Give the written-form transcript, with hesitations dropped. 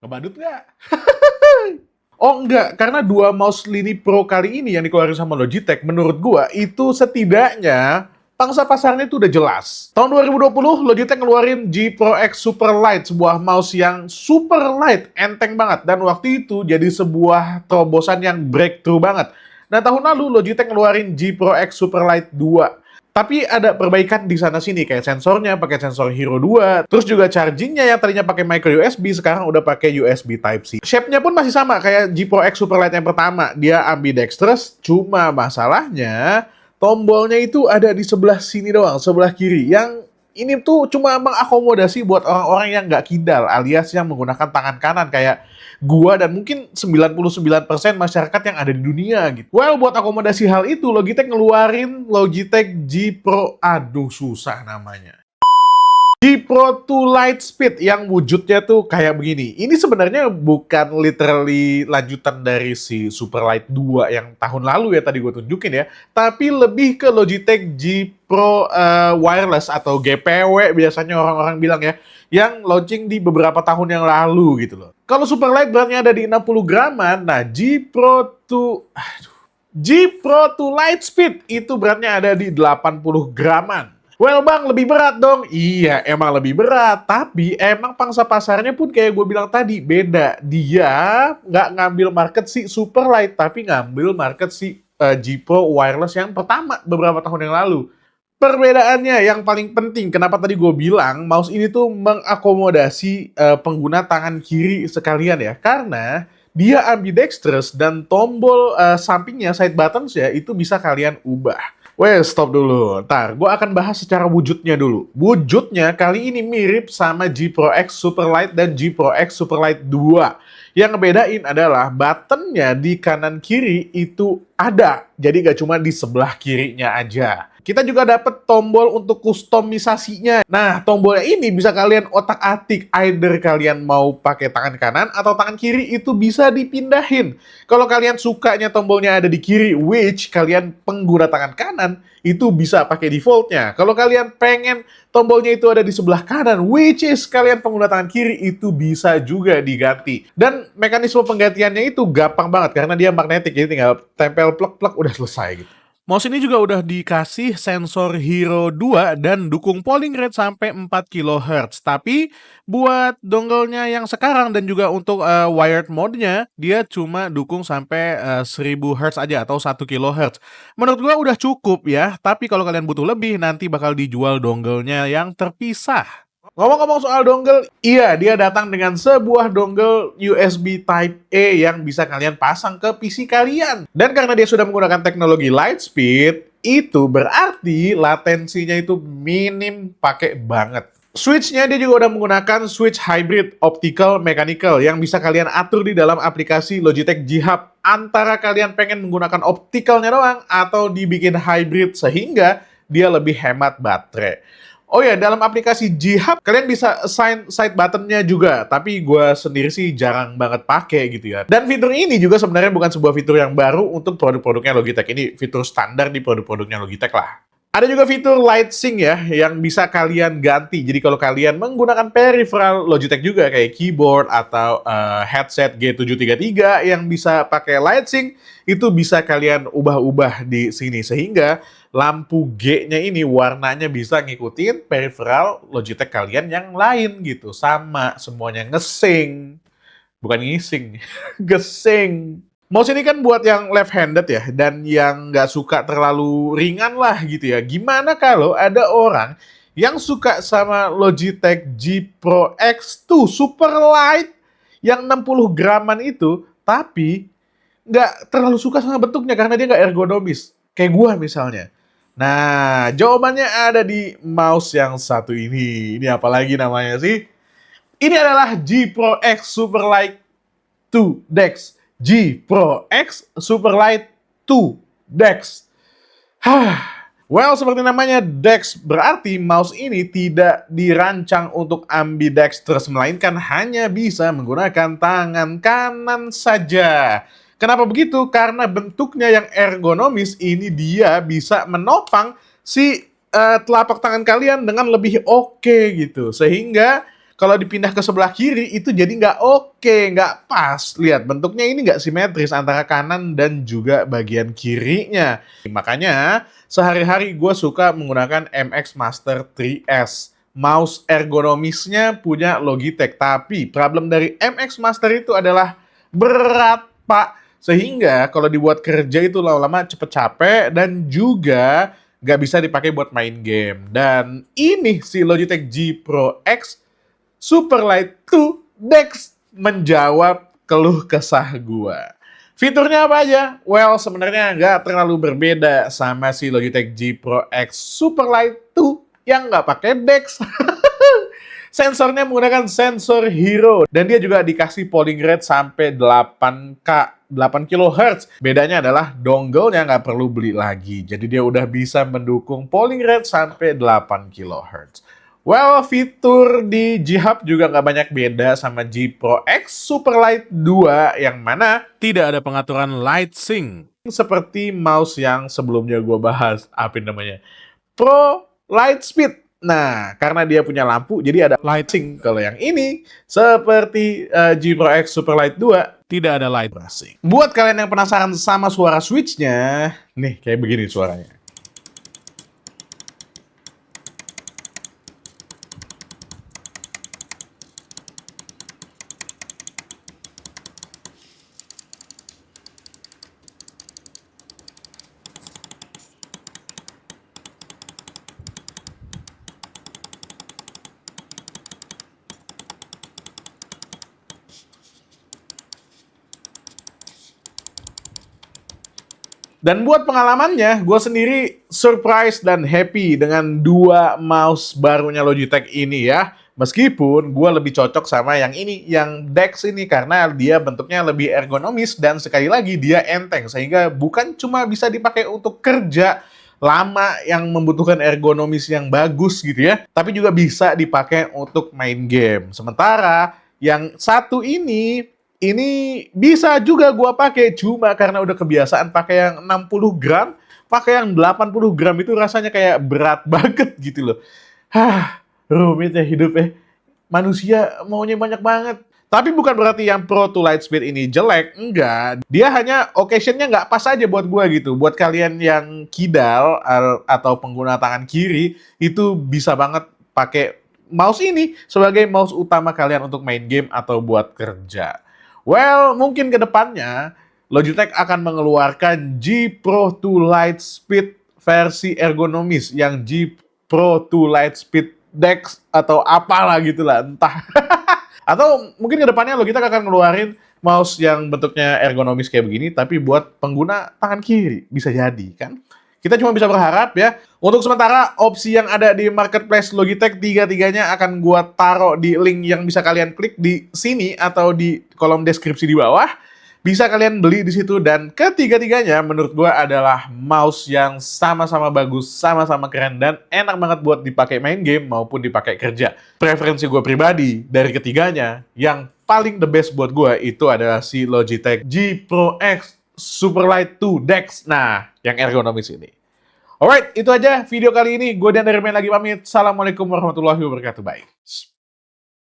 Ngebadut nggak? Oh enggak, karena dua mouse Lini Pro kali ini yang dikeluarin sama Logitech, menurut gua itu setidaknya pangsa pasarnya itu udah jelas. Tahun 2020, Logitech ngeluarin G Pro X Super Light, sebuah mouse yang super light, enteng banget. Dan waktu itu jadi sebuah terobosan yang breakthrough banget. Nah, tahun lalu Logitech ngeluarin G Pro X Super Light 2. Tapi ada perbaikan di sana sini kayak sensornya pakai sensor Hero 2, terus juga chargingnya yang tadinya pakai micro USB sekarang udah pakai USB Type C. Shape-nya pun masih sama kayak G Pro X Superlight yang pertama, dia ambidextrous, cuma masalahnya tombolnya itu ada di sebelah sini doang, sebelah kiri. Yang ini tuh cuma mengakomodasi buat orang-orang yang nggak kidal, alias yang menggunakan tangan kanan kayak gua dan mungkin 99% masyarakat yang ada di dunia gitu. Well, buat akomodasi hal itu, Logitech ngeluarin Logitech G Pro, aduh susah namanya. G Pro 2 Lightspeed yang wujudnya tuh kayak begini. Ini sebenarnya bukan literally lanjutan dari si Superlight 2 yang tahun lalu ya tadi gue tunjukin ya. Tapi lebih ke Logitech G Pro Wireless atau GPW biasanya orang-orang bilang ya. Yang launching di beberapa tahun yang lalu gitu loh. Kalau Superlight beratnya ada di 60 graman, nah G Pro 2... G Pro 2 Lightspeed itu beratnya ada di 80 graman. Well bang, lebih berat dong. Iya, emang lebih berat. Tapi emang pangsa pasarnya pun kayak gue bilang tadi, beda. Dia nggak ngambil market si Superlight, tapi ngambil market si G Pro Wireless yang pertama beberapa tahun yang lalu. Perbedaannya yang paling penting, kenapa tadi gue bilang mouse ini tuh mengakomodasi pengguna tangan kiri sekalian ya. Karena dia ambidextrous dan tombol sampingnya, side buttons ya, itu bisa kalian ubah. Weh, stop dulu. Ntar, gue akan bahas secara wujudnya dulu. Wujudnya kali ini mirip sama G Pro X Superlight dan G Pro X Superlight 2. Yang ngebedain adalah buttonnya di kanan kiri itu ada. Jadi gak cuma di sebelah kirinya aja. Kita juga dapat tombol untuk kustomisasinya. Nah, tombolnya ini bisa kalian otak-atik. Either kalian mau pakai tangan kanan atau tangan kiri itu bisa dipindahin. Kalau kalian sukanya tombolnya ada di kiri, which kalian pengguna tangan kanan, itu bisa pakai defaultnya. Kalau kalian pengen tombolnya itu ada di sebelah kanan, which is kalian pengguna tangan kiri, itu bisa juga diganti. Dan mekanisme penggantiannya itu gampang banget karena dia magnetik, jadi tinggal tempel plek-plek udah selesai gitu. Mouse ini juga udah dikasih sensor Hero 2 dan dukung polling rate sampai 4 kHz. Tapi buat dongle-nya yang sekarang dan juga untuk wired mode-nya, dia cuma dukung sampai 1000 Hz aja atau 1 kHz. Menurut gua udah cukup ya, tapi kalau kalian butuh lebih nanti bakal dijual dongle-nya yang terpisah. Ngomong-ngomong soal dongle, iya dia datang dengan sebuah dongle USB Type-A yang bisa kalian pasang ke PC kalian. Dan karena dia sudah menggunakan teknologi Lightspeed, itu berarti latensinya itu minim pakai banget. Switch-nya dia juga udah menggunakan switch hybrid optical mechanical yang bisa kalian atur di dalam aplikasi Logitech G Hub. Antara kalian pengen menggunakan opticalnya doang atau dibikin hybrid sehingga dia lebih hemat baterai. Oh ya, dalam aplikasi G Hub kalian bisa assign side buttonnya juga, tapi gue sendiri sih jarang banget pakai gitu ya. Dan fitur ini juga sebenarnya bukan sebuah fitur yang baru untuk produk-produknya Logitech. Ini fitur standar di produk-produknya Logitech lah. Ada juga fitur Light Sync ya, yang bisa kalian ganti. Jadi kalau kalian menggunakan peripheral Logitech juga kayak keyboard atau headset G733 yang bisa pakai Light Sync, itu bisa kalian ubah-ubah di sini. Sehingga lampu G-nya ini warnanya bisa ngikutin peripheral Logitech kalian yang lain gitu. Sama, semuanya ngesync. Bukan ngising, gesing. Mouse ini kan buat yang left-handed ya, dan yang nggak suka terlalu ringan lah gitu ya. Gimana kalau ada orang yang suka sama Logitech G Pro X2 Super Light yang 60 graman itu, tapi nggak terlalu suka sama bentuknya karena dia nggak ergonomis. Kayak gua misalnya. Nah, jawabannya ada di mouse yang satu ini. Ini apa lagi namanya sih? Ini adalah G Pro X Superlight 2 Dex. G Pro X Superlight 2 Dex. Well, seperti namanya Dex, berarti mouse ini tidak dirancang untuk ambidextrous, melainkan hanya bisa menggunakan tangan kanan saja. Kenapa begitu? Karena bentuknya yang ergonomis ini dia bisa menopang si telapak tangan kalian dengan lebih oke gitu. Sehingga kalau dipindah ke sebelah kiri itu jadi nggak oke, nggak pas. Lihat, bentuknya ini nggak simetris antara kanan dan juga bagian kirinya. Makanya, sehari-hari gue suka menggunakan MX Master 3S. Mouse ergonomisnya punya Logitech, tapi problem dari MX Master itu adalah berat, Pak. Sehingga kalau dibuat kerja itu lama-lama cepet capek dan juga nggak bisa dipakai buat main game. Dan ini si Logitech G Pro X Superlight 2 DeX menjawab keluh kesah gua. Fiturnya apa aja? Well, sebenarnya nggak terlalu berbeda sama si Logitech G Pro X Superlight 2 yang nggak pakai DeX. Sensornya menggunakan sensor Hero dan dia juga dikasih polling rate sampai 8K, 8 kHz. Bedanya adalah dongle-nya nggak perlu beli lagi. Jadi dia udah bisa mendukung polling rate sampai 8 kHz. Well, fitur di G Hub juga nggak banyak beda sama G Pro X Superlight 2 yang mana tidak ada pengaturan light sync seperti mouse yang sebelumnya gue bahas. Apa namanya? Pro Light Speed. Nah, karena dia punya lampu, jadi ada light sync. Kalau yang ini, seperti G Pro X Superlight 2, tidak ada light sync. Buat kalian yang penasaran sama suara switch-nya, nih kayak begini suaranya. Dan buat pengalamannya, gue sendiri surprise dan happy dengan dua mouse barunya Logitech ini ya. Meskipun gue lebih cocok sama yang ini, yang DeX ini, karena dia bentuknya lebih ergonomis dan sekali lagi dia enteng. Sehingga bukan cuma bisa dipakai untuk kerja lama yang membutuhkan ergonomis yang bagus gitu ya, tapi juga bisa dipakai untuk main game. Sementara yang satu ini bisa juga gua pakai, cuma karena udah kebiasaan pakai yang 60 gram, pakai yang 80 gram itu rasanya kayak berat banget gitu loh. Rumit ya hidup ya. Manusia maunya banyak banget. Tapi bukan berarti yang Pro to Lightspeed ini jelek, enggak. Dia hanya occasion-nya nggak pas aja buat gua gitu. Buat kalian yang kidal atau pengguna tangan kiri, itu bisa banget pakai mouse ini sebagai mouse utama kalian untuk main game atau buat kerja. Well, mungkin ke depannya Logitech akan mengeluarkan G Pro 2 Lightspeed versi ergonomis yang G Pro 2 Lightspeed DeX atau apalah gitulah, entah. Atau mungkin ke depannya Logitech akan ngeluarin mouse yang bentuknya ergonomis kayak begini tapi buat pengguna tangan kiri. Bisa jadi kan? Kita cuma bisa berharap ya. Untuk sementara, opsi yang ada di marketplace Logitech tiga-tiganya akan gua taruh di link yang bisa kalian klik di sini atau di kolom deskripsi di bawah. Bisa kalian beli di situ dan ketiga-tiganya menurut gua adalah mouse yang sama-sama bagus, sama-sama keren dan enak banget buat dipakai main game maupun dipakai kerja. Preferensi gua pribadi dari ketiganya yang paling the best buat gua itu adalah si Logitech G Pro X Superlight 2 DeX. Nah, yang ergonomis ini. Alright, itu aja video kali ini. Gue Dan dari Main lagi pamit. Assalamualaikum warahmatullahi wabarakatuh. Bye.